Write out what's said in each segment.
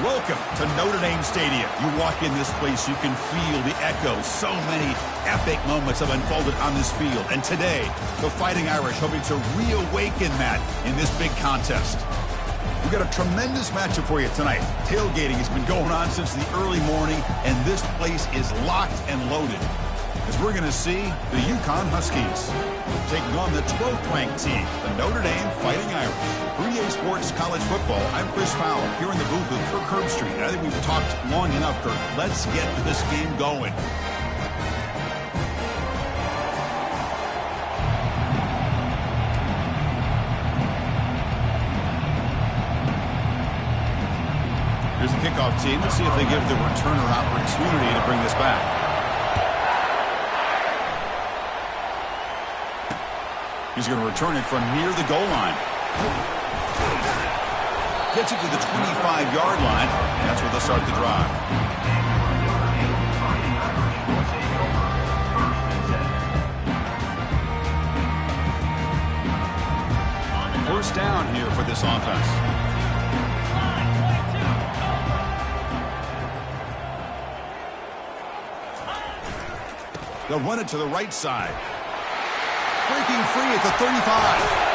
Welcome to Notre Dame Stadium. You walk in this place, you can feel the echoes. So many epic moments have unfolded on this field. And today, the Fighting Irish hoping to reawaken that in this big contest. We've got a tremendous matchup for you tonight. Tailgating has been going on since the early morning, and this place is locked and loaded. As we're going to see the UConn Huskies taking on the 12th-ranked team, the Notre Dame Fighting Irish. For EA Sports College Football, I'm Chris Fowler here in the booth with Kirk Herbstreit. I think we've talked long enough, Kirk. Let's get this game going. Here's the kickoff team. Let's see if they give the returner opportunity to bring this back. He's going to return it from near the goal line. Gets it to the 25-yard line, and that's where they'll start the drive. First down here for this offense. They'll run it to the right side. Breaking free at the 35.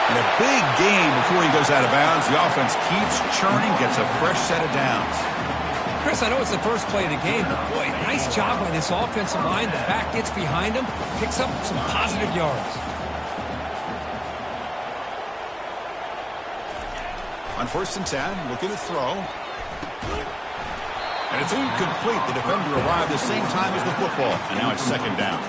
And a big gain before he goes out of bounds. The offense keeps churning, gets a fresh set of downs. Chris, I know it's the first play of the game, but boy, nice job by this offensive line. The back gets behind him, picks up some positive yards. On 1st and 10, looking to throw. And it's incomplete. The defender arrived the same time as the football. And now it's 2nd down.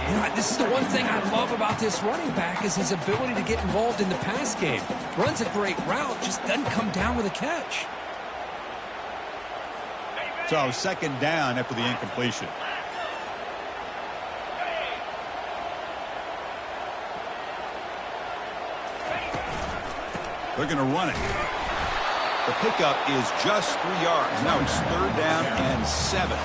You know, this is the one thing I love about this running back is his ability to get involved in the pass game. Runs a great route, just doesn't come down with a catch. So 2nd down after the incompletion. They're going to run it. The pickup is just 3 yards. Now it's 3rd down and 7.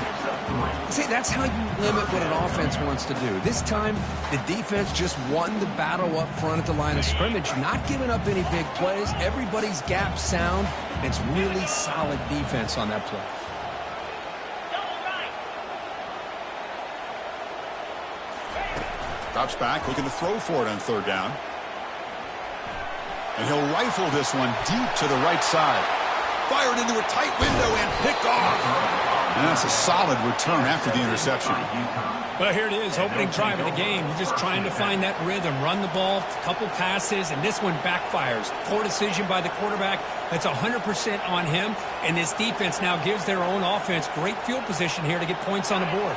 See, that's how you limit what an offense wants to do. This time, the defense just won the battle up front at the line of scrimmage, not giving up any big plays. Everybody's gap sound. It's really solid defense on that play. Drops back, looking to throw for it on 3rd down. And he'll rifle this one deep to the right side. Fired into a tight window and picked off. And that's a solid return after the interception. Well, here it is, opening drive of the game. You're just trying to find that rhythm, run the ball, a couple passes, and this one backfires. Poor decision by the quarterback. That's 100% on him. And this defense now gives their own offense great field position here to get points on the board.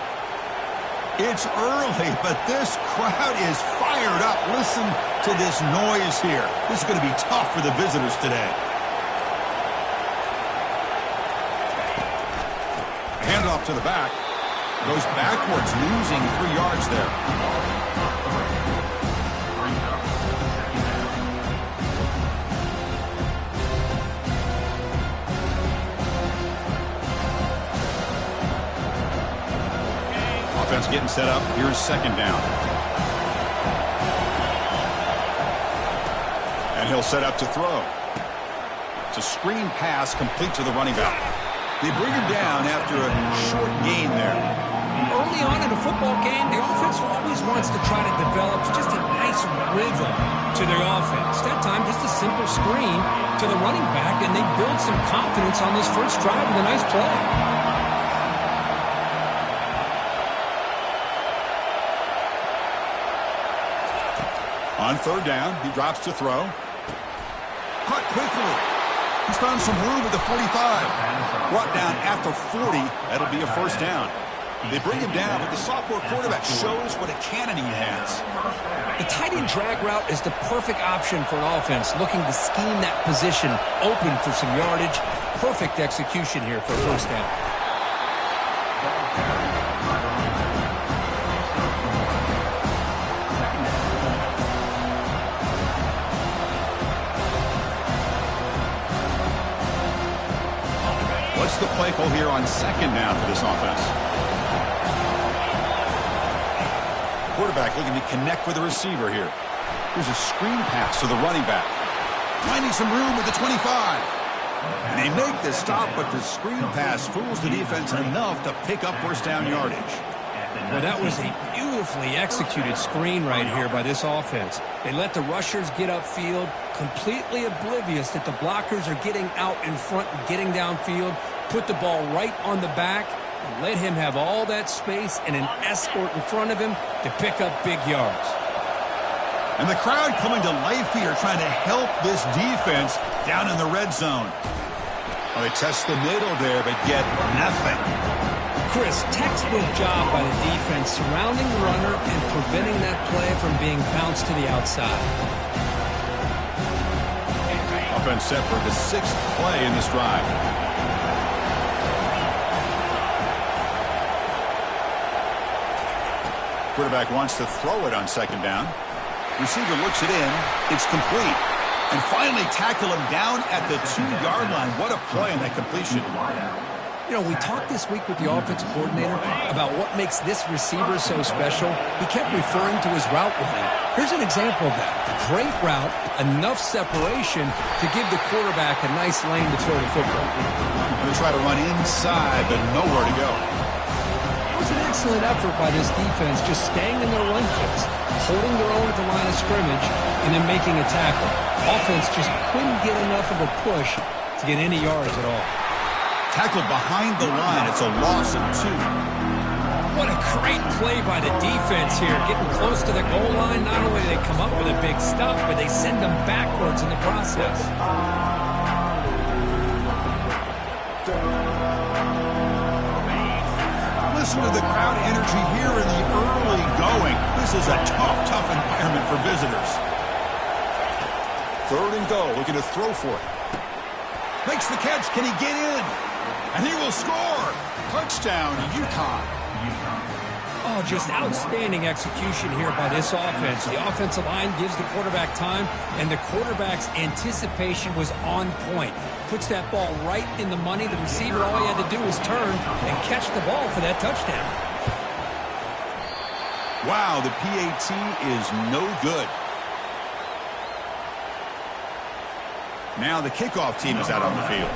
It's early, but this crowd is fired up. Listen to this noise here. This is going to be tough for the visitors today. Handoff to the back. Goes backwards, losing 3 yards there. Offense getting set up. Here's 2nd down. And he'll set up to throw. It's a screen pass complete to the running back. They bring him down after a short gain there. Early on in a football game, the offense always wants to try to develop just a nice rhythm to their offense. That time, just a simple screen to the running back, and they build some confidence on this first drive with a nice play. On 3rd down, he drops to throw. Caught quickly. He's found some room at the 45. Brought down at the 40. That'll be a 1st down. They bring him down, but the sophomore quarterback shows what a cannon he has. The tight end drag route is the perfect option for an offense looking to scheme that position open for some yardage. Perfect execution here for a 1st down. What's the play call here on 2nd down for this offense? Quarterback looking to connect with the receiver here. Here's a screen pass to the running back. Finding some room with the 25. And they make the stop, but the screen pass fools the defense enough to pick up first down yardage. Well, that was a beautifully executed screen right here by this offense. They let the rushers get upfield, completely oblivious that the blockers are getting out in front and getting downfield, put the ball right on the back, and let him have all that space and an escort in front of him to pick up big yards. And the crowd coming to life here, trying to help this defense down in the red zone. Well, they test the middle there, but get nothing. Chris, textbook job by the defense surrounding the runner and preventing that play from being bounced to the outside. Offense set for the 6th play in this drive. Quarterback wants to throw it on 2nd down. Receiver looks it in. It's complete. And finally tackle him down at the 2-yard line. What a play on that completion. You know, we talked this week with the offensive coordinator about what makes this receiver so special. He kept referring to his route running. Here's an example of that. Great route, enough separation to give the quarterback a nice lane to throw the football. They try to run inside, but nowhere to go. It was an excellent effort by this defense, just staying in their run fits, holding their own at the line of scrimmage, and then making a tackle. Offense just couldn't get enough of a push to get any yards at all. Tackled behind the line. It's a loss of 2. What a great play by the defense here. Getting close to the goal line, not only do they come up with a big stop, but they send them backwards in the process. Listen to the crowd energy here in the early going. This is a tough environment for visitors. 3rd and goal, looking to throw for it. Makes the catch. Can he get in? And he will score. Touchdown, Ncaa. Oh, just outstanding execution here by this offense. The offensive line gives the quarterback time, and the quarterback's anticipation was on point. Puts that ball right in the money. The receiver, all he had to do was turn and catch the ball for that touchdown. Wow, the PAT is no good. Now the kickoff team is out on the field.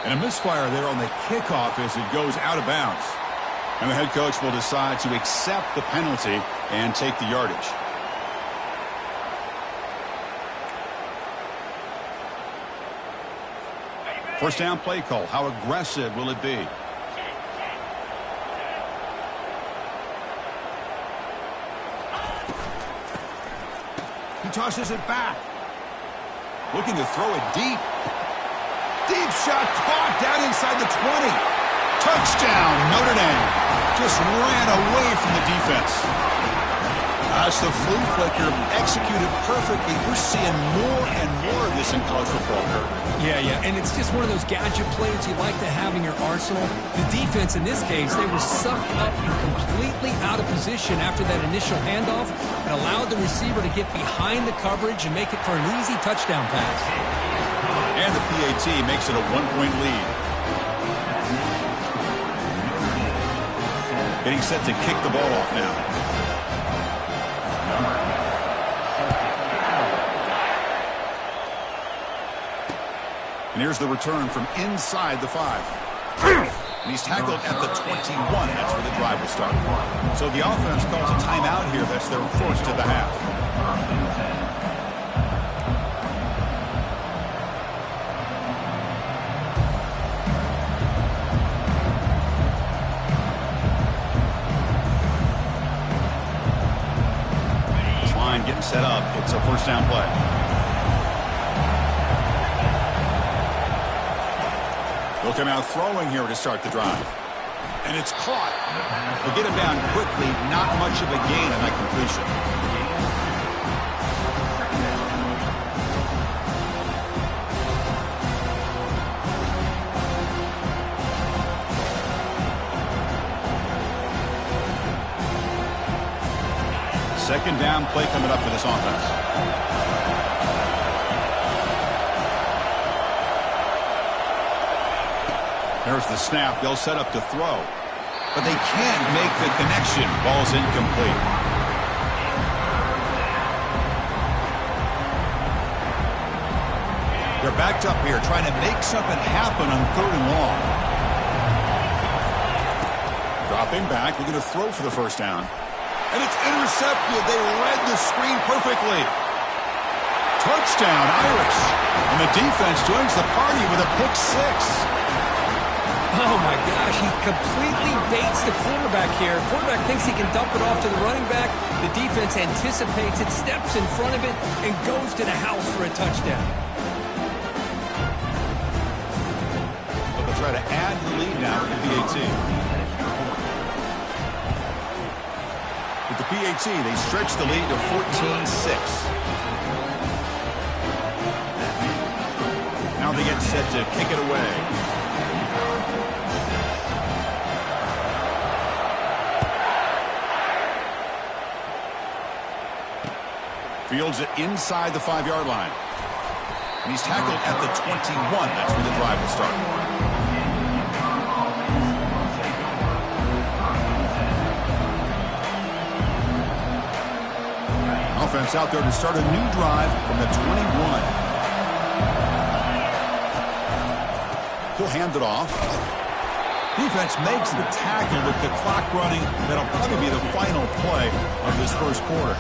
And a misfire there on the kickoff as it goes out of bounds. And the head coach will decide to accept the penalty and take the yardage. First down play call. How aggressive will it be? He tosses it back. Looking to throw it deep. Deep shot caught down inside the 20. Touchdown, Notre Dame. Just ran away from the defense. That's the flea flicker executed perfectly. We're seeing more and more of this in college football. Yeah, and it's just one of those gadget plays you like to have in your arsenal. The defense, in this case, they were sucked up and completely out of position after that initial handoff and allowed the receiver to get behind the coverage and make it for an easy touchdown pass. And the PAT makes it a 1-point lead. Getting set to kick the ball off now. And here's the return from inside the 5. And he's tackled at the 21. That's where the drive will start. So the offense calls a timeout here. That's their first of the half. Getting set up. It's a first down play. They'll come out throwing here to start the drive. And it's caught. They'll get him down quickly. Not much of a gain on that completion. Second down play coming up for this offense. There's the snap. They'll set up to throw. But they can't make the connection. Ball's incomplete. They're backed up here trying to make something happen on 3rd and long. Dropping back, looking to throw for the first down. And it's intercepted. They read the screen perfectly. Touchdown, Irish. And the defense joins the party with a pick 6. Oh, my gosh. He completely baits the quarterback here. Quarterback thinks he can dump it off to the running back. The defense anticipates it, steps in front of it, and goes to the house for a touchdown. So they'll try to add the lead now at the PAT. With the PAT, they stretch the lead to 14-6. Now they get set to kick it away. Fields it inside the 5-yard line. And he's tackled at the 21. That's where the drive will start. Offense out there to start a new drive from the 21. He'll hand it off. Defense makes the tackle with the clock running. That'll probably be the final play of this first quarter.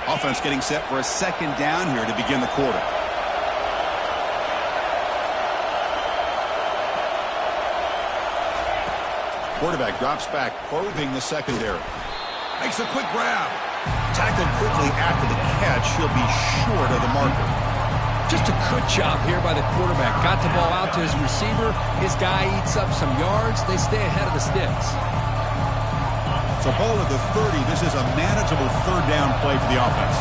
Offense getting set for a second down here to begin the quarter. Quarterback drops back, probing the secondary. Makes a quick grab. Tackled quickly after the catch. He'll be short of the marker. Just a good job here by the quarterback. Got the ball out to his receiver. His guy eats up some yards. They stay ahead of the sticks. So ball at the 30. This is a manageable 3rd down play for the offense.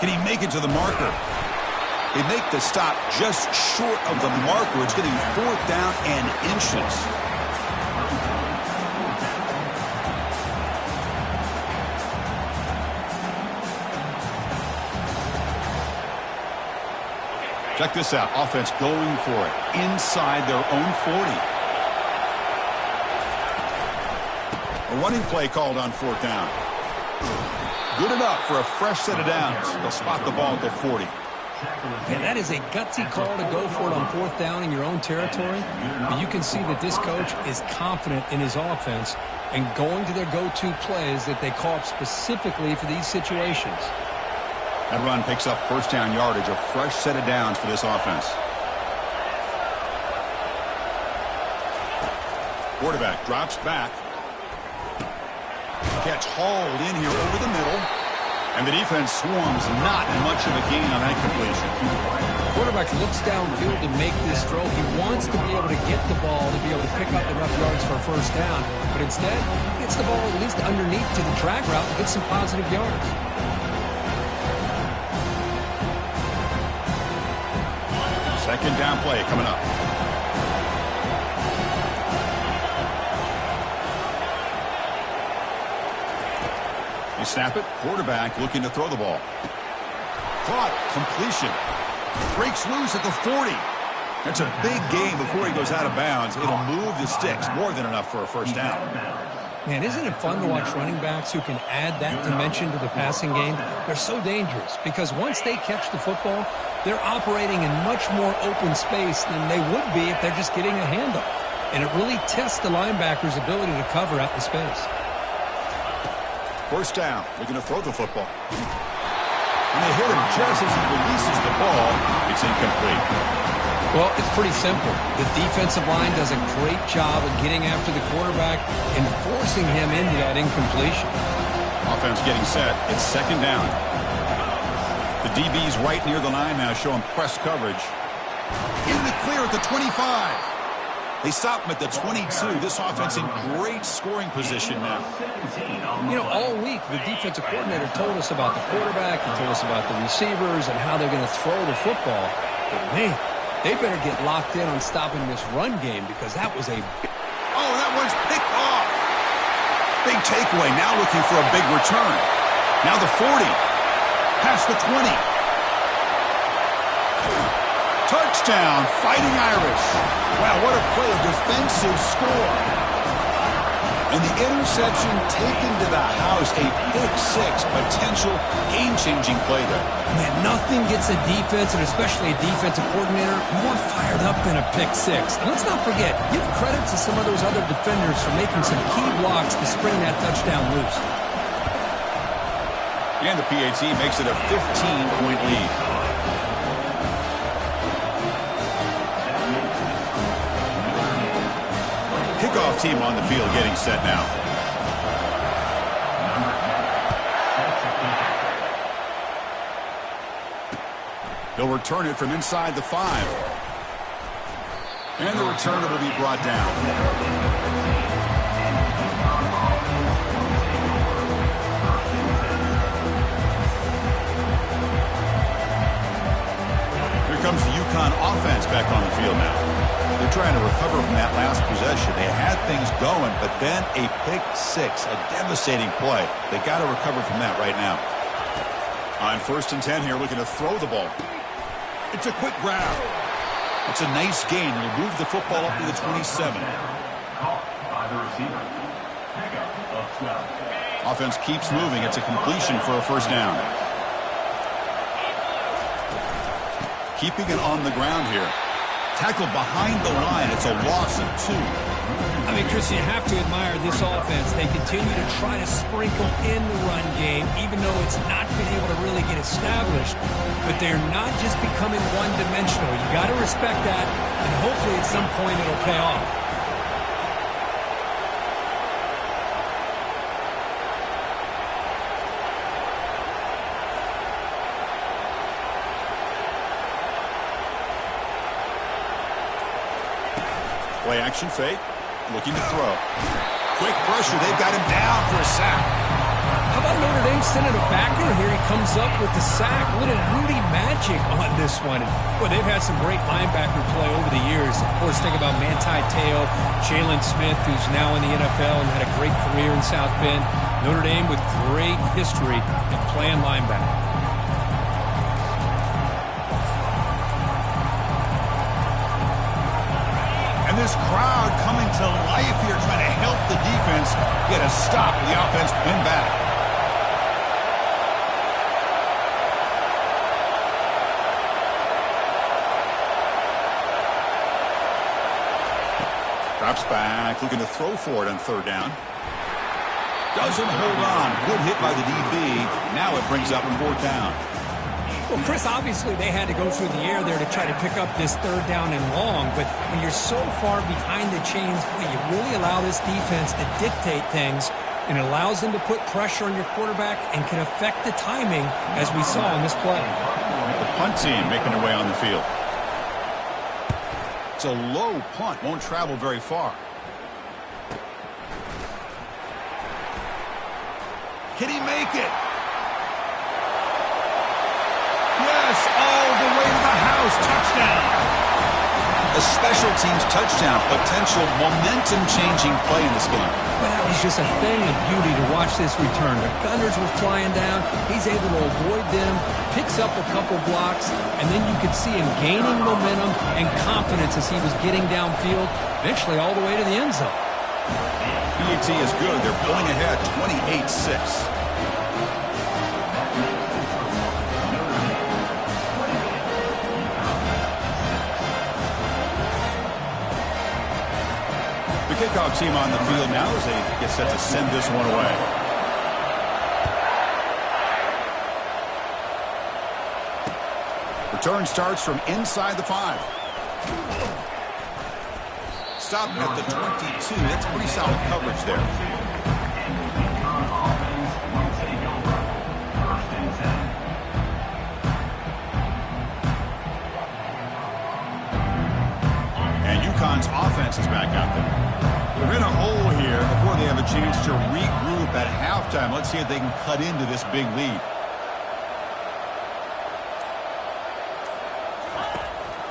Can he make it to the marker? They make the stop just short of the marker. It's getting 4th down and inches. Check this out. Offense going for it inside their own 40. A running play called on 4th down. Good enough for a fresh set of downs. They'll spot the ball at the 40. Man, that is a gutsy call to go for it on 4th down in your own territory. But you can see that this coach is confident in his offense and going to their go-to plays that they call up specifically for these situations. That run picks up 1st down yardage, a fresh set of downs for this offense. Quarterback drops back. Catch hauled in here over the middle. And the defense swarms, not much of a gain on that completion. Quarterback looks downfield to make this throw. He wants to be able to get the ball to be able to pick up enough yards for a 1st down. But instead, he gets the ball at least underneath to the drag route to get some positive yards. Second down play coming up. They snap it. Quarterback looking to throw the ball. Caught. Completion. Breaks loose at the 40. That's a big gain before he goes out of bounds. It'll move the sticks. More than enough for a 1st down. Man, isn't it fun to watch running backs who can add that dimension to the passing game? They're so dangerous because once they catch the football, they're operating in much more open space than they would be if they're just getting a handoff. And it really tests the linebacker's ability to cover out the space. 1st down. They're going to throw the football. And they hit him just as he releases the ball. It's incomplete. Well, it's pretty simple. The defensive line does a great job of getting after the quarterback and forcing him into that incompletion. Offense getting set. It's 2nd down. The DB's right near the line now, showing press coverage. In the clear at the 25. They stop him at the 22. This offense in great scoring position now. You know, all week the defensive coordinator told us about the quarterback. He told us about the receivers and how they're going to throw the football. But man, They better get locked in on stopping this run game because that was a... Oh, that one's picked off. Big takeaway. Now looking for a big return. Now the 40. Past the 20. Touchdown, Fighting Irish. Wow, what a play, a defensive score. And the interception taken to the house, a pick-6, potential game-changing play there. Man, nothing gets a defense, and especially a defensive coordinator, more fired up than a pick-6. And let's not forget, give credit to some of those other defenders for making some key blocks to spring that touchdown loose. And the PAT makes it a 15-point lead. Kickoff team on the field getting set now. They'll return it from inside the 5. And the returner will be brought down. Here comes the Ncaa offense back on the field now. They're trying to recover from that last possession. They had things going, but then a pick-6, a devastating play. They got to recover from that right now. On 1st and 10 here, looking to throw the ball. It's a quick grab. It's a nice gain. He'll move the football up to the 27. Offense keeps moving. It's a completion for a first down. Keeping it on the ground here. Tackled behind the line. It's a loss of 2. I mean, Chris, you have to admire this offense. They continue to try to sprinkle in the run game, even though it's not been able to really get established. But they're not just becoming one-dimensional. You got to respect that, and hopefully at some point it'll pay off. Play action fake. Looking to throw. Quick pressure. They've got him down for a sack. How about Notre Dame sending a backer? Here he comes up with the sack. A little Rudy magic on this one. Well, they've had some great linebacker play over the years. Of course, think about Ncaa, Jalen Smith, who's now in the NFL and had a great career in South Bend. Notre Dame with great history in playing linebacker. And this crowd coming to life here, trying to help the defense get a stop. The offense win back. Drops back, looking to throw for it on 3rd down. Doesn't hold on. Good hit by the DB. Now it brings up 4th down. Well, Chris, obviously they had to go through the air there to try to pick up this 3rd down and long, but when you're so far behind the chains, you really allow this defense to dictate things, and it allows them to put pressure on your quarterback and can affect the timing, as we saw in this play. The punt team making their way on the field. It's a low punt, won't travel very far. Can he make it? Yes, all the way to the house. Touchdown. A special teams touchdown. Potential momentum-changing play in this game. Well, that was just a thing of beauty to watch this return. The Gunners were flying down. He's able to avoid them, picks up a couple blocks, and then you could see him gaining momentum and confidence as he was getting downfield, eventually all the way to the end zone. PAT is good. They're pulling ahead 28-6. The kickoff team on the field now as they get set to send this one away. Return starts from inside the 5. Stopped at the 22. That's pretty solid coverage there. And UConn's offense is back out there. They're in a hole here before they have a chance to regroup at halftime. Let's see if they can cut into this big lead.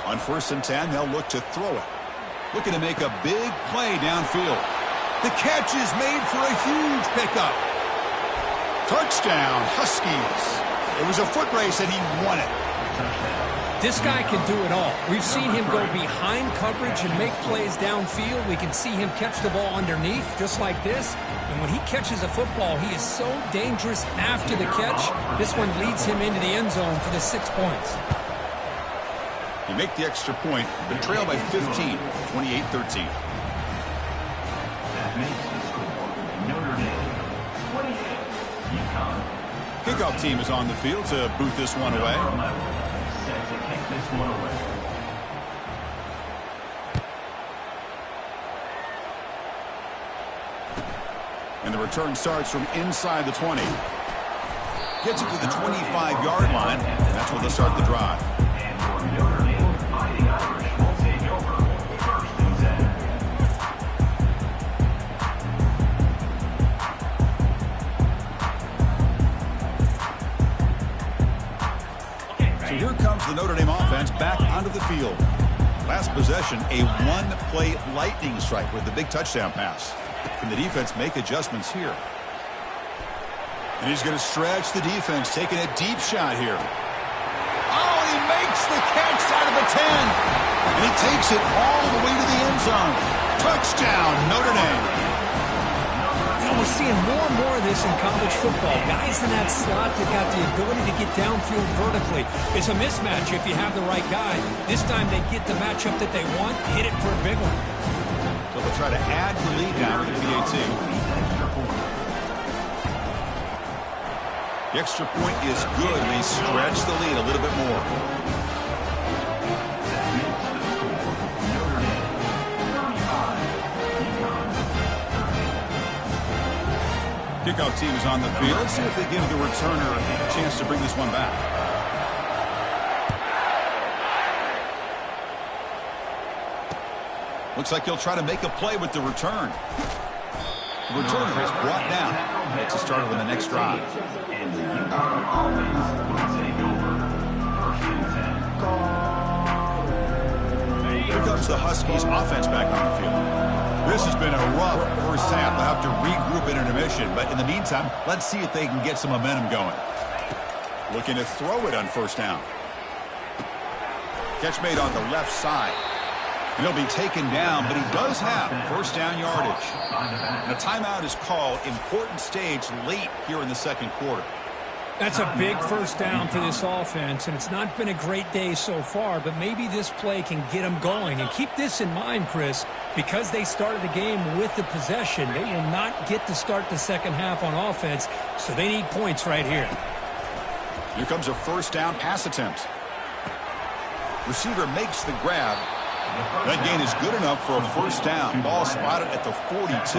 On On 1st and 10, they'll look to throw it. Looking to make a big play downfield. The catch is made for a huge pickup. Touchdown, Huskies. It was a foot race, and he won it. This guy can do it all. We've seen him go behind coverage and make plays downfield. We can see him catch the ball underneath, just like this. And when he catches a football, he is so dangerous after the catch. This one leads him into the end zone for the 6 points. You make the extra point, but trail by 15, 28-13. Kickoff team is on the field to boot this one away. And the return starts from inside the 20. Gets it to the 25-yard line, and that's where they'll start the drive. So here comes the Notre Dame offense back onto the field. Last possession, a one-play lightning strike with the big touchdown pass. Can the defense make adjustments here? And he's going to stretch the defense, taking a deep shot here. Oh, he makes the catch out of the 10. And he takes it all the way to the end zone. Touchdown, Notre Dame. We're seeing more and more of this in college football. Guys in that slot that got the ability to get downfield vertically. It's a mismatch if you have the right guy. This time they get the matchup that they want, hit it for a big one. So they'll try to add the lead down to the PAT. The extra point is good. They stretch the lead a little bit more. Kickoff team is on the field. Let's see if they give the returner a chance to bring this one back. Looks like he'll try to make a play with the return. The returner is brought down. Gets us started on the next drive. Here comes the Huskies offense back on the field. This has been a rough first half. They'll have to regroup in intermission. But in the meantime, let's see if they can get some momentum going. Looking to throw it on 1st down. Catch made on the left side. And he'll be taken down, but he does have 1st down yardage. And a timeout is called. Important stage late here in the 2nd quarter. That's a big 1st down for this offense, and it's not been a great day so far, but maybe this play can get them going. And keep this in mind, Chris, because they started the game with the possession, they will not get to start the 2nd half on offense, so they need points right here. Here comes a 1st down pass attempt. Receiver makes the grab. That gain is good enough for a 1st down. Ball spotted at the 42.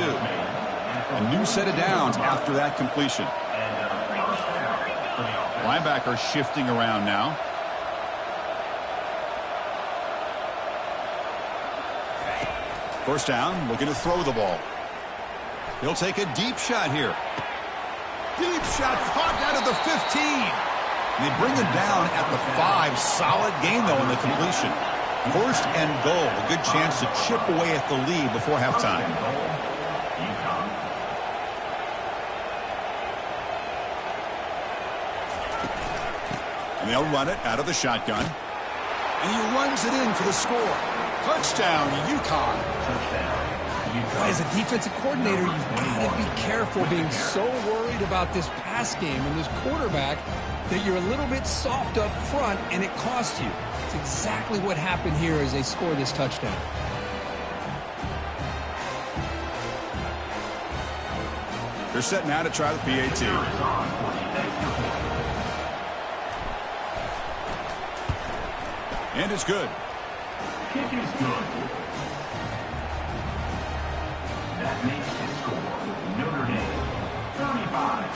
A new set of downs after that completion. Linebacker shifting around now. First down, looking to throw the ball. He'll take a deep shot here. Deep shot caught out of the 15. And they bring him down at the 5. Solid gain, though, in the completion. 1st and goal. A good chance to chip away at the lead before halftime. And they'll run it out of the shotgun. And he runs it in for the score. Touchdown, Ncaa. As a defensive coordinator, you've got to be careful being so worried about this pass game and this quarterback that you're a little bit soft up front, and it costs you. It's exactly what happened here as they score this touchdown. They're set now to try the PAT. And it's good. Kick is good. That makes the score Notre Dame 35,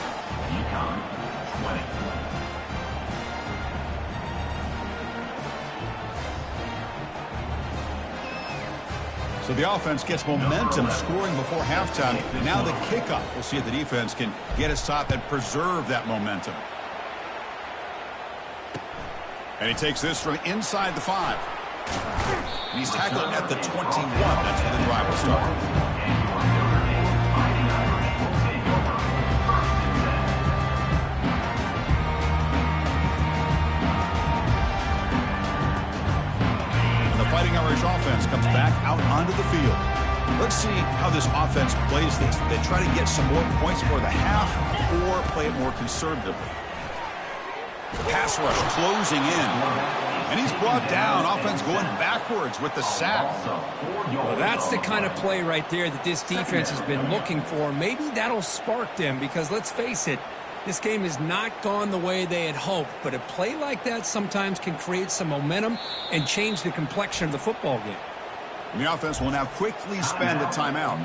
UConn 20. So the offense gets momentum scoring before halftime. Now the kickoff. We'll see if the defense can get a stop and preserve that momentum. And he takes this from inside the 5. And he's tackled at the 21. That's where the drive will start. And the Fighting Irish offense comes back out onto the field. Let's see how this offense plays this. They try to get some more points for the half or play it more conservatively. Pass rush closing in. And he's brought down. Offense going backwards with the sack. Well, that's the kind of play right there that this defense has been looking for. Maybe that'll spark them because, let's face it, this game has not gone the way they had hoped. But a play like that sometimes can create some momentum and change the complexion of the football game. And the offense will now quickly spend a timeout.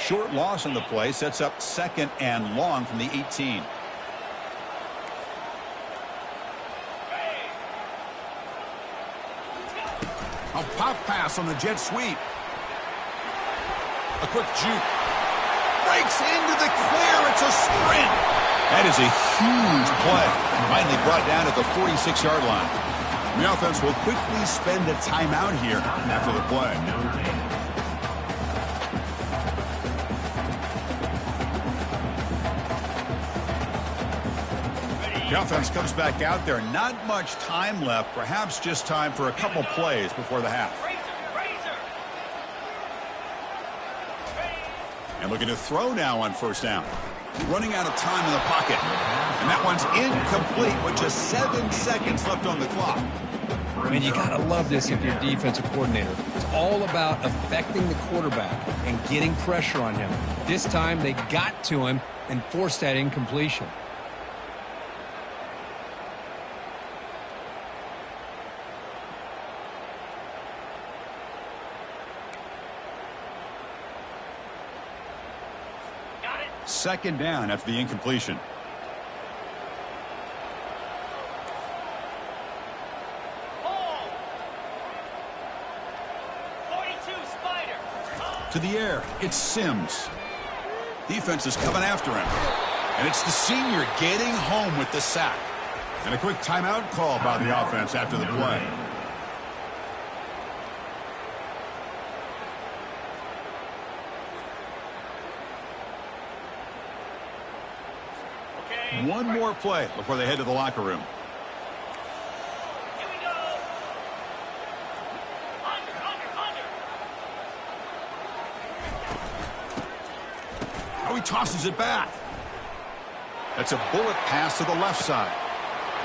Short loss on the play sets up 2nd and long from the 18. A pop pass on the jet sweep. A quick juke. Breaks into the clear. It's a sprint. That is a huge play. Finally brought down at the 46-yard line. The offense will quickly spend a timeout here after the play. The offense comes back out there. Not much time left. Perhaps just time for a couple plays before the half. And looking to throw now on 1st down. Running out of time in the pocket. And that one's incomplete with just 7 seconds left on the clock. Man, you got to love this if you're a defensive coordinator. It's all about affecting the quarterback and getting pressure on him. This time they got to him and forced that incompletion. Second down after the incompletion. To the air, it's Sims. Defense is coming after him. And it's the senior getting home with the sack. And a quick timeout call by the offense after the play. One more play before they head to the locker room. Here we go. Under. Oh, he tosses it back. That's a bullet pass to the left side.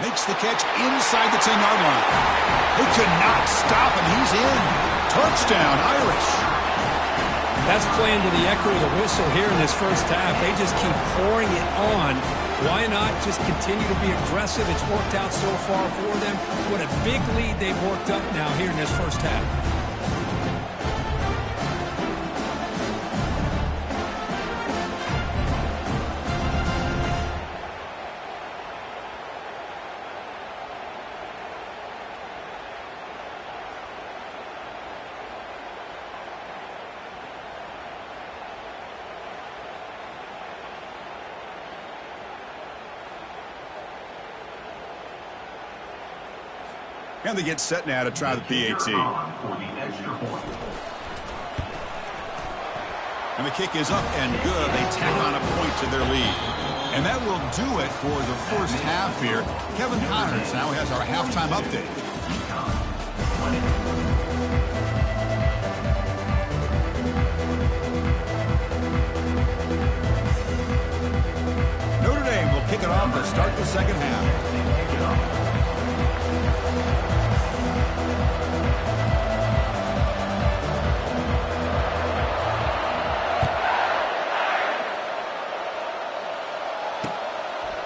Makes the catch inside the 10-yard line. They could not stop him. He's in. Touchdown, Irish. That's playing to the echo of the whistle here in this first half. They just keep pouring it on. Why not just continue to be aggressive? It's worked out so far for them. What a big lead they've worked up now here in this first half. And they get set now to try the PAT. And the kick is up and good. They tack on a point to their lead. And that will do it for the first half here. Kevin Connors now has our halftime update. Notre Dame will kick it off to start the second half.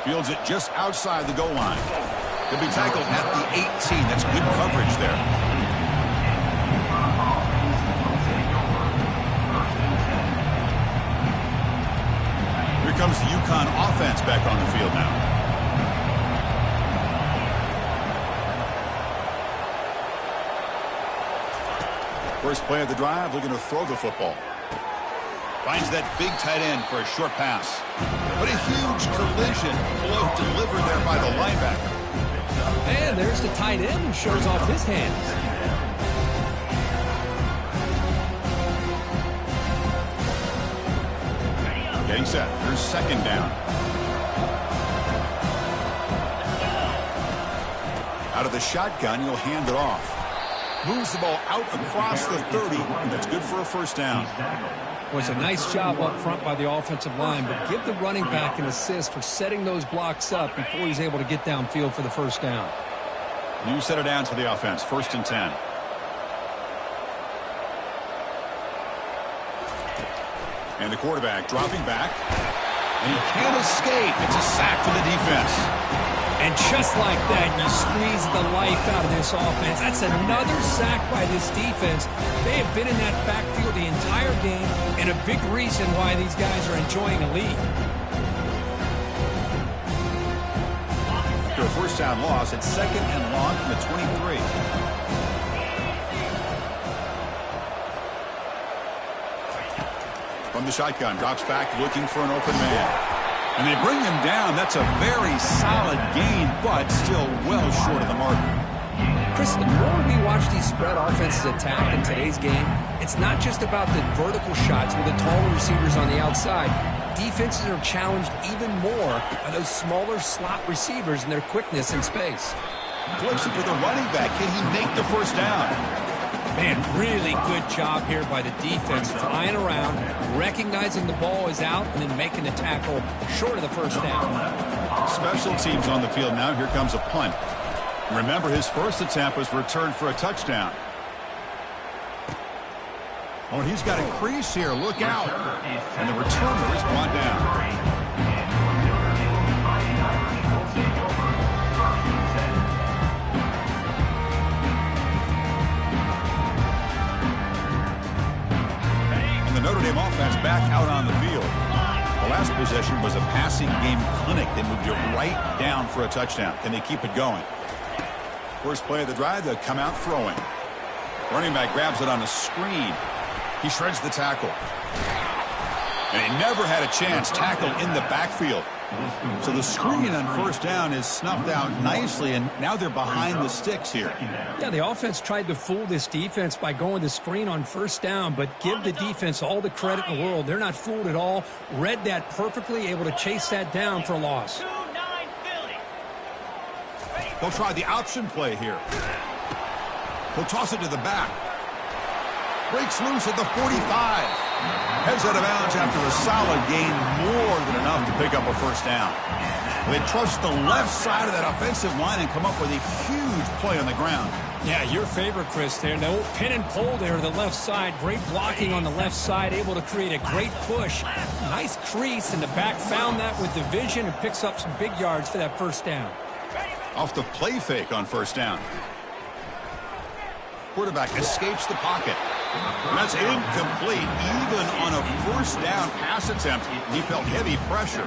Fields it just outside the goal line. He'll be tackled at the 18. That's good coverage there. Here comes the Ncaa offense back on the field now. First play of the drive, looking to throw the football. Finds that big tight end for a short pass. But a huge collision blow delivered there by the linebacker. And there's the tight end who shows off his hands. Getting set. Here's second down. Out of the shotgun, he'll hand it off. Moves the ball out across the 30. That's good for a first down. Well, it's a nice job up front by the offensive line, but give the running back an assist for setting those blocks up before he's able to get downfield for the first down. You set it down to the offense. 1st and 10. And the quarterback dropping back. And he can't escape. It's a sack for the defense. And just like that, you squeeze the life out of this offense. That's another sack by this defense. They have been in that backfield the entire game, and a big reason why these guys are enjoying a lead. After a first down loss, it's 2nd and long from the 23. From the shotgun, drops back looking for an open man. And they bring him down. That's a very solid gain, but still well short of the mark. Chris, the more we watch these spread offenses attack in today's game, it's not just about the vertical shots with the taller receivers on the outside. Defenses are challenged even more by those smaller slot receivers and their quickness in space. Flips it to the running back. Can he make the first down? Man, really good job here by the defense, flying around, recognizing the ball is out, and then making the tackle short of the first down. Special teams on the field now. Here comes a punt. Remember, his first attempt was returned for a touchdown. Oh, and he's got a crease here. Look out. And the returner is brought down. Notre Dame offense back out on the field. The last possession was a passing game clinic. They moved it right down for a touchdown. Can they keep it going? First play of the drive, they'll come out throwing. Running back grabs it on a screen. He shreds the tackle. And he never had a chance. Tackle in the backfield. So the screen on first down is snuffed out nicely, and now they're behind the sticks here. Yeah, the offense tried to fool this defense by going the screen on first down, but give the defense all the credit in the world. They're not fooled at all. Read that perfectly, able to chase that down for a loss. They'll try the option play here. He'll toss it to the back. Breaks loose at the 45. Heads out of bounds after a solid gain, more than enough to pick up a first down. They trust the left side of that offensive line and come up with a huge play on the ground. Yeah, your favorite, Chris, there. No pin and pull there to the left side. Great blocking on the left side, able to create a great push. Nice crease, and the back found that with the vision and picks up some big yards for that first down. Off the play fake on first down. Quarterback escapes the pocket. And that's incomplete. Even on a first down pass attempt, he felt heavy pressure.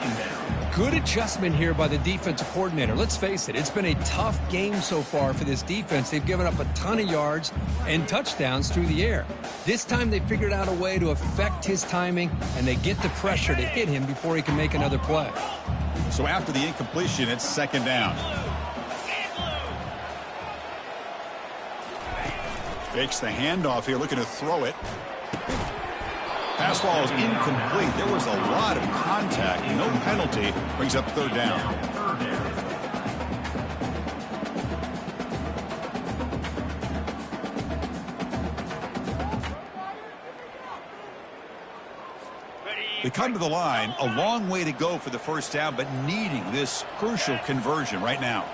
Good adjustment here by the defensive coordinator. Let's face it, it's been a tough game so far for this defense. They've given up a ton of yards and touchdowns through the air. This time they figured out a way to affect his timing, and they get the pressure to hit him before he can make another play. So after the incompletion, it's second down. Fakes the handoff here, looking to throw it. Pass ball is incomplete. There was a lot of contact. No penalty. Brings up third down. They come to the line. A long way to go for the first down, but needing this crucial conversion right now.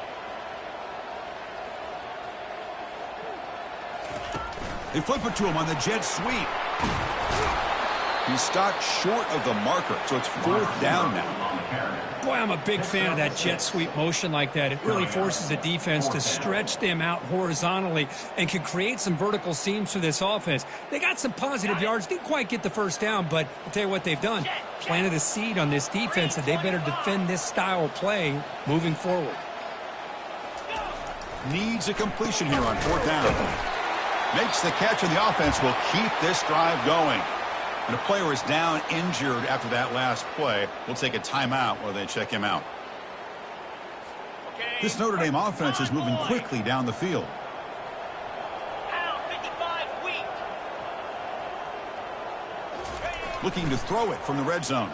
They flip it to him on the jet sweep. He's stopped short of the marker, so it's fourth down now. Boy, I'm a big fan of that jet sweep motion like that. It really forces the defense to stretch them out horizontally and can create some vertical seams for this offense. They got some positive yards, didn't quite get the first down, but I'll tell you what they've done. Planted a seed on this defense, and they better defend this style of play moving forward. Needs a completion here on fourth down. Makes the catch, and the offense will keep this drive going. And a player is down injured after that last play. We'll take a timeout while they check him out. This Notre Dame offense is moving quickly down the field. Looking to throw it from the red zone.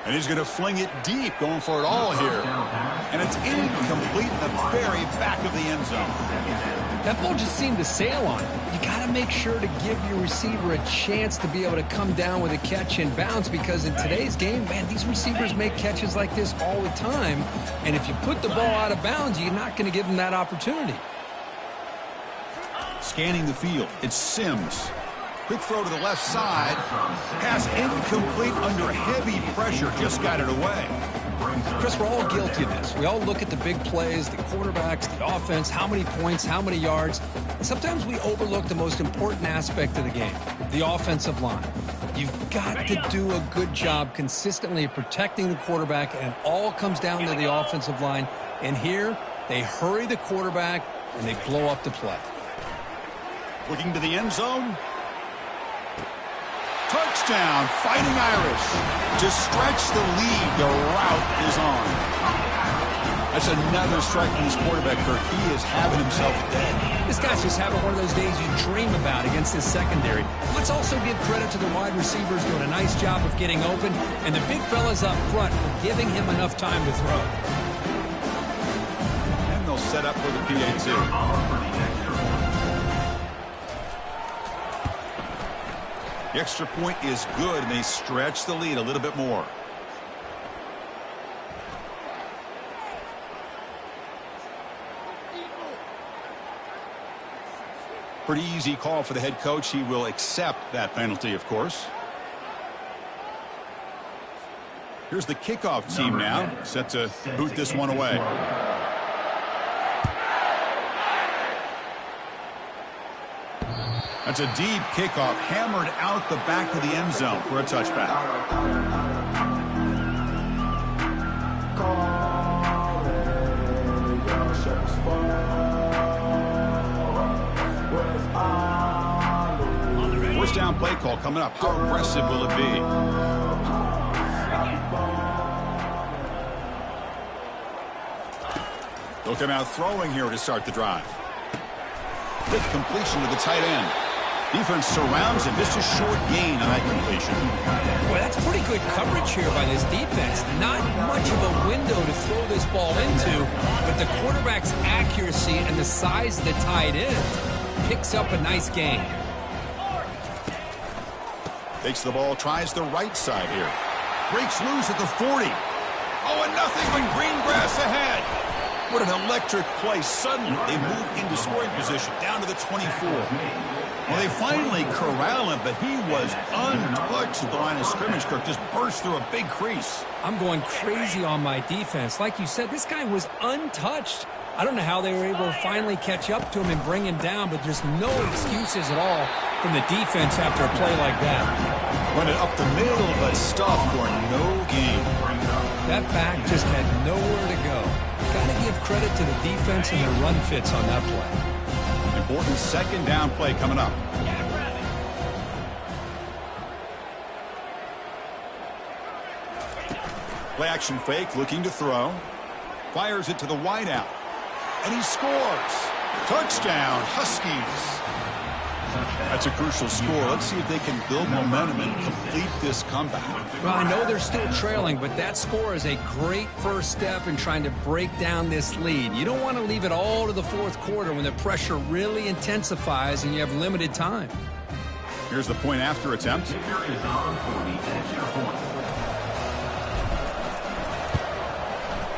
And he's going to fling it deep, going for it all here. And it's incomplete in the very back of the end zone. That ball just seemed to sail on it. You got to make sure to give your receiver a chance to be able to come down with a catch and bounce, because in today's game, man, these receivers make catches like this all the time. And if you put the ball out of bounds, you're not going to give them that opportunity. Scanning the field, it's Sims. Quick throw to the left side. Pass incomplete under heavy pressure. Just got it away. Chris, we're all guilty of this. We all look at the big plays, the quarterbacks, the offense, how many points, how many yards. And sometimes we overlook the most important aspect of the game, the offensive line. You've got to do a good job consistently protecting the quarterback, and it all comes down to the offensive line. And here, they hurry the quarterback, and they blow up the play. Looking to the end zone. Touchdown, Fighting Irish. To stretch the lead, the route is on. That's another strike from his quarterback, Kirk. He is having himself a day. This guy's just having one of those days you dream about against this secondary. Let's also give credit to the wide receivers doing a nice job of getting open, and the big fellas up front for giving him enough time to throw. And they'll set up for the PAT. The extra point is good, and they stretch the lead a little bit more. Pretty easy call for the head coach. He will accept that penalty, of course. Here's the kickoff team now, set to boot this one away. That's a deep kickoff, hammered out the back of the end zone for a touchback. First down play call coming up. How aggressive will it be? They'll come out throwing here to start the drive. Quick completion to the tight end. Defense surrounds him. Just a short gain on that completion. Boy, that's pretty good coverage here by this defense. Not much of a window to throw this ball into, but the quarterback's accuracy and the size of the tight end picks up a nice gain. Takes the ball, tries the right side here. Breaks loose at the 40. Oh, and nothing but green grass ahead. What an electric play. Suddenly, they move into scoring position, down to the 24. Well, they finally corral him, but he was untouched at the line of scrimmage. Kirk just burst through a big crease. I'm going crazy on my defense. Like you said, this guy was untouched. I don't know how they were able to finally catch up to him and bring him down, but there's no excuses at all from the defense after a play like that. Run it up the middle, but stuffed for no gain. That back just had nowhere to go. Got to give credit to the defense and their run fits on that play. Important second down play coming up. Play action fake, looking to throw. Fires it to the wideout. And he scores. Touchdown, Huskies. That's a crucial score. Let's see if they can build momentum and complete this comeback. Well, I know they're still trailing, but that score is a great first step in trying to break down this lead. You don't want to leave it all to the fourth quarter when the pressure really intensifies and you have limited time. Here's the point after attempt.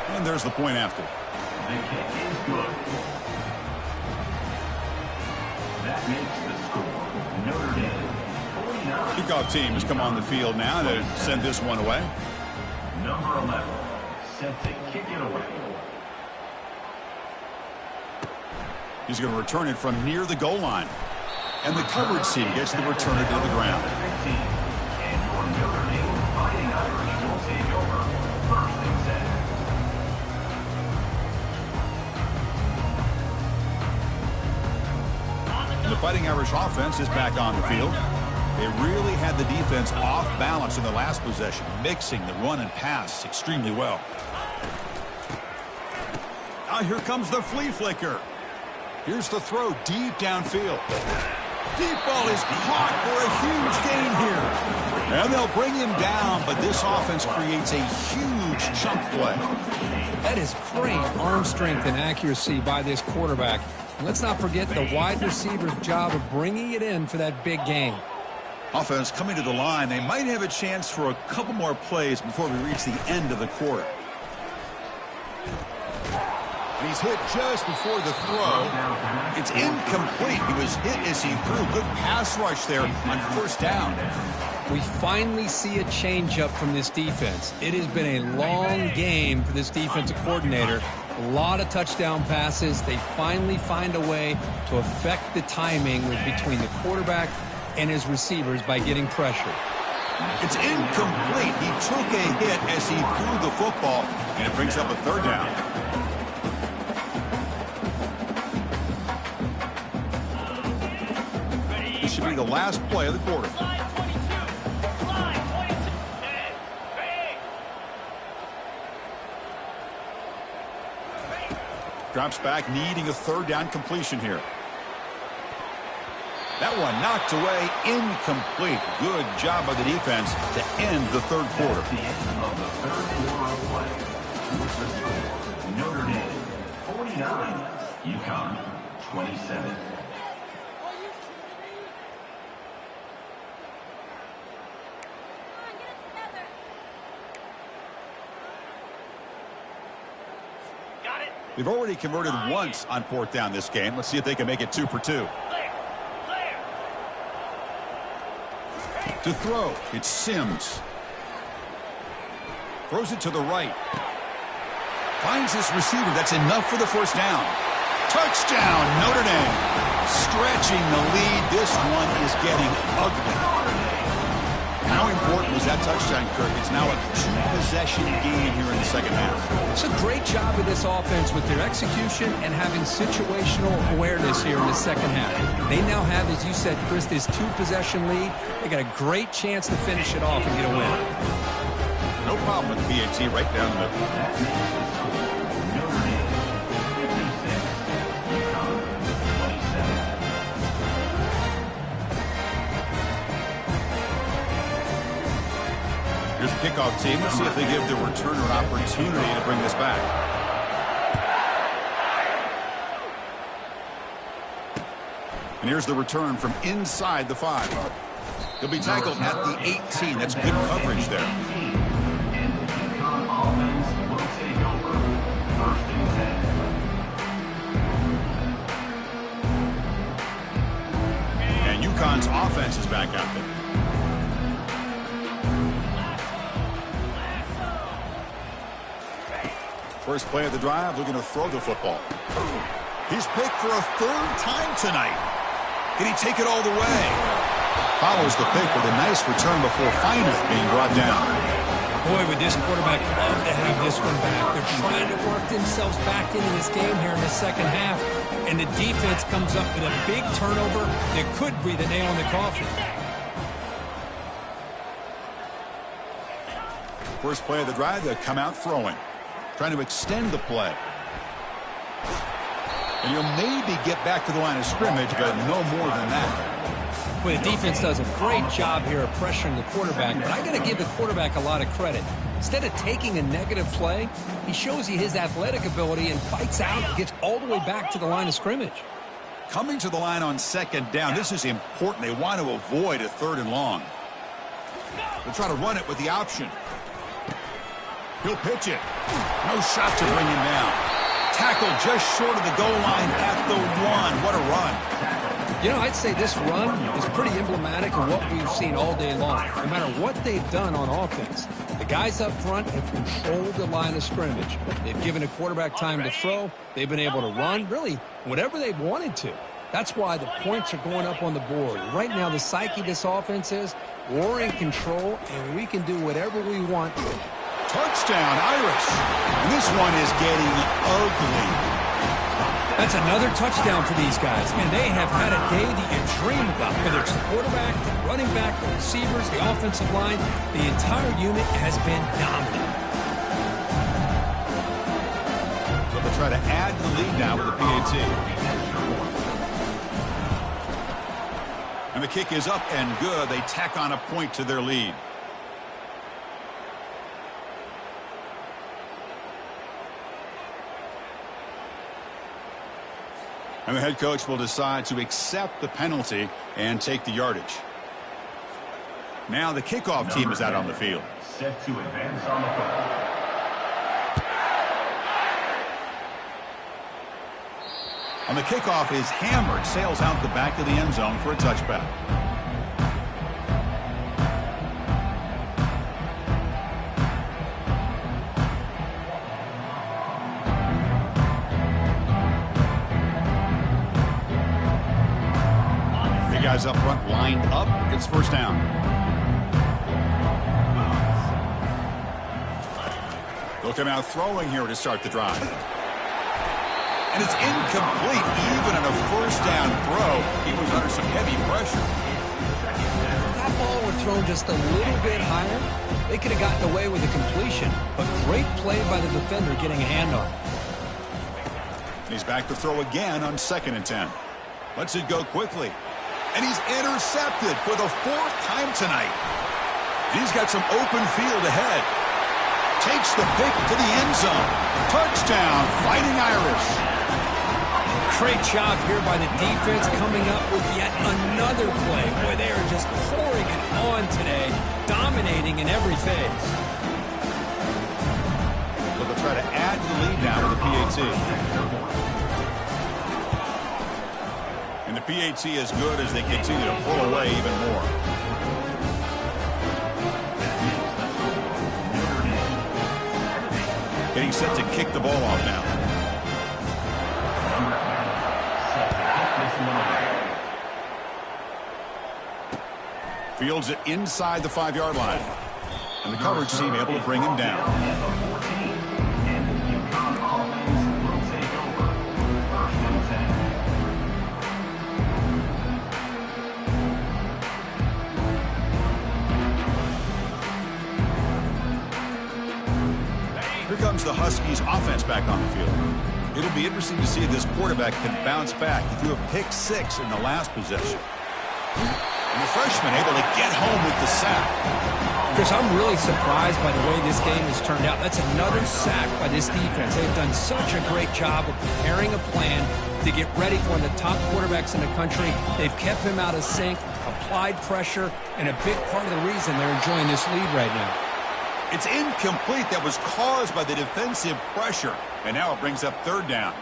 And there's the point after. The kick is good. That makes the score Notre Dame 49. Kickoff team has come on the field now to send this one away. Number 11, set to kick it away. He's going to return it from near the goal line. And the coverage team gets the returner to the ground. And your Notre Dame Fighting Irish will take over first and 10. The Fighting Irish offense is back on the field. They really had the defense off balance in the last possession, mixing the run and pass extremely well. Now here comes the flea flicker. Here's the throw deep downfield. Deep ball is caught for a huge gain here. And they'll bring him down, but this offense creates a huge chunk play. That is great arm strength and accuracy by this quarterback. And let's not forget the wide receiver's job of bringing it in for that big gain. Offense coming to the line. They might have a chance for a couple more plays before we reach the end of the quarter. And he's hit just before the throw. It's incomplete. He was hit as he threw. Good pass rush there on first down. We finally see a changeup from this defense. It has been a long game for this defensive coordinator. A lot of touchdown passes. They finally find a way to affect the timing between the quarterback and his receivers by getting pressure. It's incomplete. He took a hit as he threw the football, and it brings up a third down. This should be the last play of the quarter. Drops back, needing a third down completion here. That one knocked away, incomplete. Good job by the defense to end the third quarter. The end of the third quarter of play. The score, Notre Dame 49, Ncaa 27. They've already converted once on fourth down this game. Let's see if they can make it 2 for 2. To throw, it's Sims. Throws it to the right. Finds his receiver. That's enough for the first down. Touchdown, Notre Dame. Stretching the lead. This one is getting ugly. How important was that touchdown, Kirk? It's now a 2-possession game here in the second half. It's a great job of this offense with their execution and having situational awareness here in the second half. They now have, as you said, Chris, this 2-possession lead. They got a great chance to finish it off and get a win. No problem with the PAT right down the middle. Here's the kickoff team. Let's see if they give the returner an opportunity to bring this back. And here's the return from inside the 5. He'll be tackled at the 18. That's good coverage there. And UConn's offense is back out there. First play of the drive, looking to throw the football. He's picked for a third time tonight. Can he take it all the way? Follows the pick with a nice return before finally being brought down. Boy, would this quarterback love to have this one back. They're trying to work themselves back into this game here in the second half. And the defense comes up with a big turnover that could be the nail in the coffin. First play of the drive, they come out throwing. Trying to extend the play. And he'll maybe get back to the line of scrimmage, but no more than that. Well, the defense does a great job here of pressuring the quarterback, but I got to give the quarterback a lot of credit. Instead of taking a negative play, he shows you his athletic ability and fights out and gets all the way back to the line of scrimmage. Coming to the line on second down, this is important. They want to avoid a third and long. They'll try to run it with the option. He'll pitch it. No shot to bring him down. Tackle just short of the goal line at the 1. What a run. You know, I'd say this run is pretty emblematic of what we've seen all day long. No matter what they've done on offense, the guys up front have controlled the line of scrimmage. They've given a quarterback time to throw. They've been able to run, really, whatever they've wanted to. That's why the points are going up on the board. Right now, the psyche of this offense is we're in control, and we can do whatever we want. Touchdown, Irish. And this one is getting ugly. That's another touchdown for these guys. Man, they have had a day that you dream about, whether it's the quarterback, the running back, the receivers, the offensive line. The entire unit has been dominant. So they'll try to add to the lead now with the PAT. And the kick is up and good. They tack on a point to their lead. And the head coach will decide to accept the penalty and take the yardage. Now the kickoff team is out on the field. Set to advance on the field. And the kickoff is hammered, sails out the back of the end zone for a touchback. Guys up front lined up. It's first down. They'll come out throwing here to start the drive. And it's incomplete. Even on a first down throw, he was under some heavy pressure. If that ball were thrown just a little bit higher, they could have gotten away with a completion. But great play by the defender getting a hand on it. He's back to throw again on 2nd and 10. Lets it go quickly. And he's intercepted for the 4th time tonight. He's got some open field ahead. Takes the pick to the end zone. Touchdown, Fighting Irish. Great job here by the defense coming up with yet another play. Boy, they are just pouring it on today, dominating in every phase. So they'll try to add to the lead now with the PAT. And the PAT is good as they continue to pull away even more. Getting set to kick the ball off now. Fields it inside the 5-yard line. And the coverage team able to bring him down. Here comes the Huskies offense back on the field. It'll be interesting to see if this quarterback can bounce back. He threw a pick 6 in the last possession. And the freshman able to get home with the sack. Chris, I'm really surprised by the way this game has turned out. That's another sack by this defense. They've done such a great job of preparing a plan to get ready for one of the top quarterbacks in the country. They've kept him out of sync, applied pressure, and a big part of the reason they're enjoying this lead right now. It's incomplete. That was caused by the defensive pressure. And now it brings up 3rd down.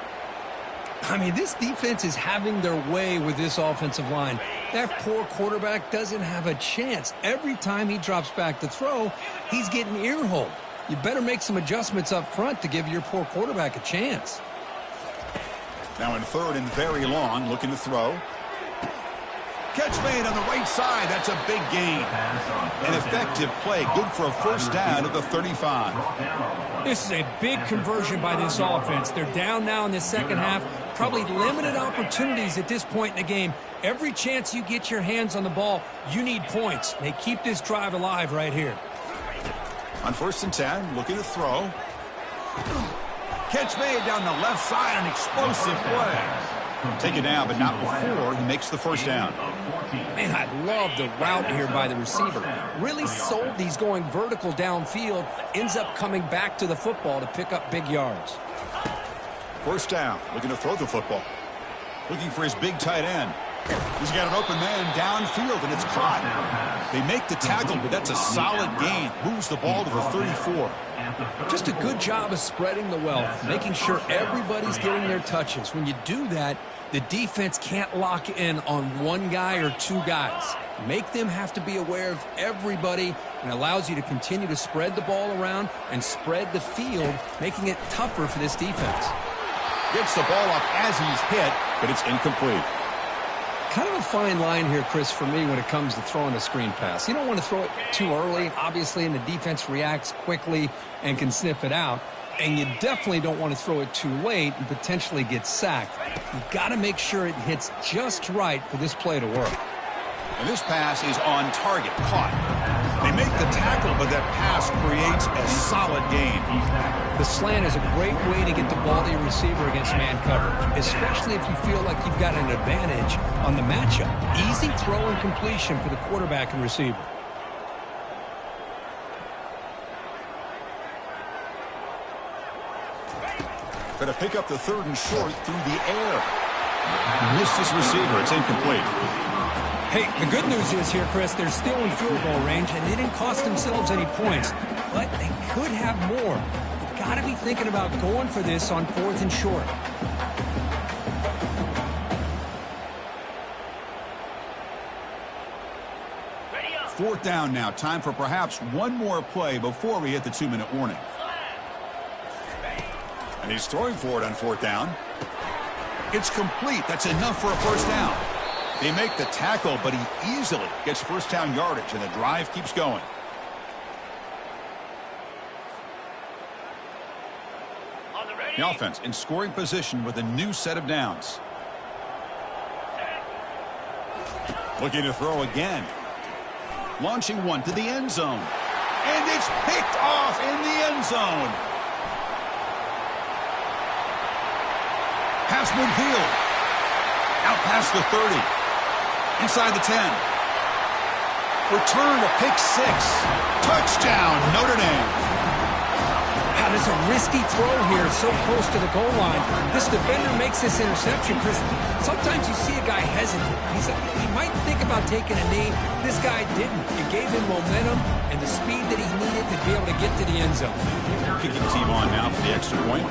I mean, this defense is having their way with this offensive line. That poor quarterback doesn't have a chance. Every time he drops back to throw, he's getting ear-holed. You better make some adjustments up front to give your poor quarterback a chance. Now in 3rd and very long, looking to throw. Catch made on the right side. That's a big gain. An effective play. Good for a first down at the 35. This is a big conversion by this offense. They're down now in the second half. Probably limited opportunities at this point in the game. Every chance you get your hands on the ball, you need points. They keep this drive alive right here. On 1st and 10, looking to throw. Catch made down the left side. An explosive play. Take it down, but not before he makes the first down. Man, I love the route here by the receiver. Really sold these going vertical downfield. Ends up coming back to the football to pick up big yards. First down, looking to throw the football. Looking for his big tight end. He's got an open man downfield, and it's caught. They make the tackle, but that's a solid gain. Moves the ball to the 34. Just a good job of spreading the wealth, making sure everybody's getting their touches. When you do that, the defense can't lock in on one guy or two guys. Make them have to be aware of everybody, and allows you to continue to spread the ball around and spread the field, making it tougher for this defense. Gets the ball off as he's hit, but it's incomplete. Kind of a fine line here, Chris, for me when it comes to throwing a screen pass. You don't want to throw it too early, obviously, and the defense reacts quickly and can sniff it out. And you definitely don't want to throw it too late and potentially get sacked. You've got to make sure it hits just right for this play to work. And this pass is on target, caught. They make the tackle, but that pass creates a solid gain. The slant is a great way to get the ball to your receiver against man coverage, especially if you feel like you've got an advantage on the matchup. Easy throw and completion for the quarterback and receiver. Going to pick up the 3rd and short through the air. Missed his receiver. It's incomplete. Hey, the good news is here, Chris, they're still in field goal range, and they didn't cost themselves any points. But they could have more. You've got to be thinking about going for this on 4th and short. Fourth down now. Time for perhaps one more play before we hit the 2-minute warning. And he's throwing for it on 4th down. It's complete. That's enough for a first down. They make the tackle, but he easily gets first down yardage, and the drive keeps going. The offense in scoring position with a new set of downs. Looking to throw again. Launching one to the end zone. And it's picked off in the end zone. Pass midfield. Out past the 30. Inside the 10. Return to pick 6. Touchdown, Notre Dame. Wow, there's a risky throw here so close to the goal line. This defender makes this interception, Chris. Sometimes you see a guy hesitant. He might think about taking a knee. This guy didn't. It gave him momentum and the speed that he needed to be able to get to the end zone. Kicking team on now for the extra point.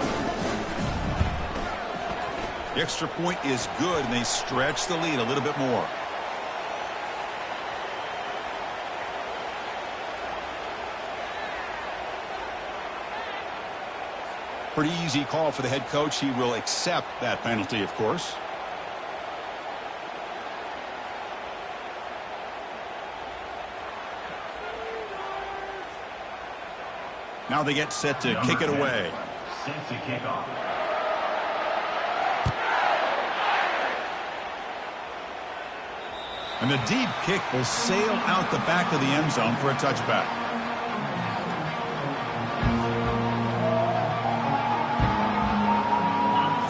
The extra point is good, and they stretch the lead a little bit more. Pretty easy call for the head coach. He will accept that penalty, of course. Now they get set to kick it away. Set to kick off. And the deep kick will sail out the back of the end zone for a touchback.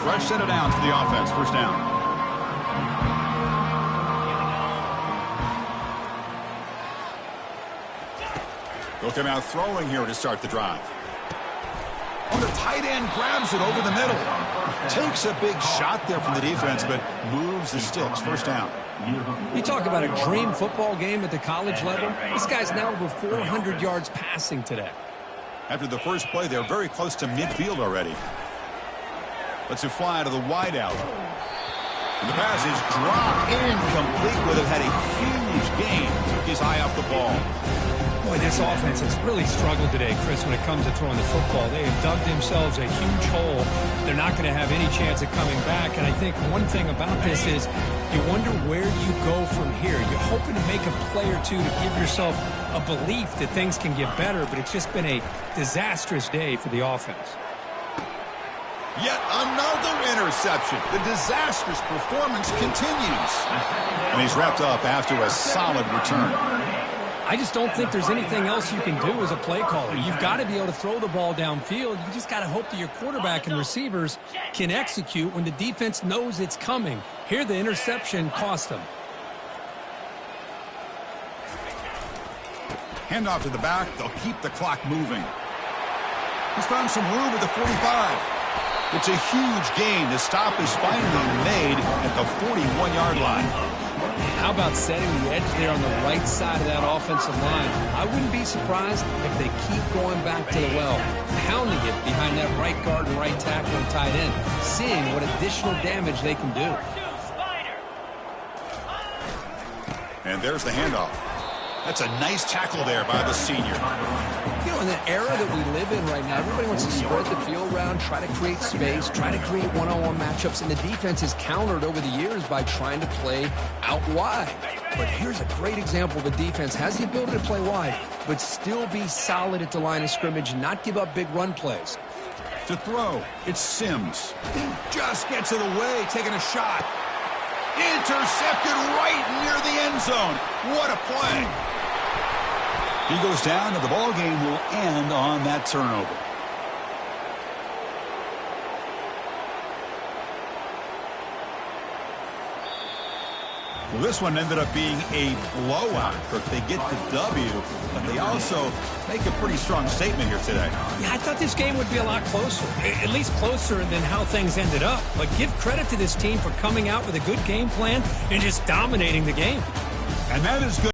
Fresh set of downs for the offense. First down. They'll come out throwing here to start the drive. On the tight end, grabs it over the middle. Takes a big shot there from the defense, but moves the sticks. First down. You talk about a dream football game at the college level. This guy's now over 400 yards passing today. After the first play, they're very close to midfield already. Lets it fly to the wideout. And the pass is dropped incomplete, where they've had a huge gain. Took his eye off the ball. Boy, this offense has really struggled today, Chris, when it comes to throwing the football. They have dug themselves a huge hole. They're not going to have any chance of coming back. And I think one thing about this is you wonder where you go from here. You're hoping to make a play or two to give yourself a belief that things can get better, but it's just been a disastrous day for the offense. Yet another interception. The disastrous performance continues. And he's wrapped up after a solid return. I just don't think there's anything else you can do as a play caller. You've got to be able to throw the ball downfield. You just got to hope that your quarterback and receivers can execute when the defense knows it's coming. Here, the interception cost them. Handoff to the back. They'll keep the clock moving. He's found some room at the 45. It's a huge gain. The stop is finally made at the 41-yard line. How about setting the edge there on the right side of that offensive line? I wouldn't be surprised if they keep going back to the well, pounding it behind that right guard and right tackle and tight end, seeing what additional damage they can do. And there's the handoff. That's a nice tackle there by the senior. You know, in the era that we live in right now, everybody wants to spread the field around, try to create space, try to create one-on-one matchups, and the defense is countered over the years by trying to play out wide. But here's a great example. The defense has the ability to play wide, but still be solid at the line of scrimmage and not give up big run plays. To throw, it's Sims. Just gets it away, taking a shot. Intercepted right near the end zone. What a play. He goes down, and the ball game will end on that turnover. Well, this one ended up being a blowout. But they get the W, but they also make a pretty strong statement here today. Yeah, I thought this game would be a lot closer, at least closer than how things ended up. But give credit to this team for coming out with a good game plan and just dominating the game. And that is good.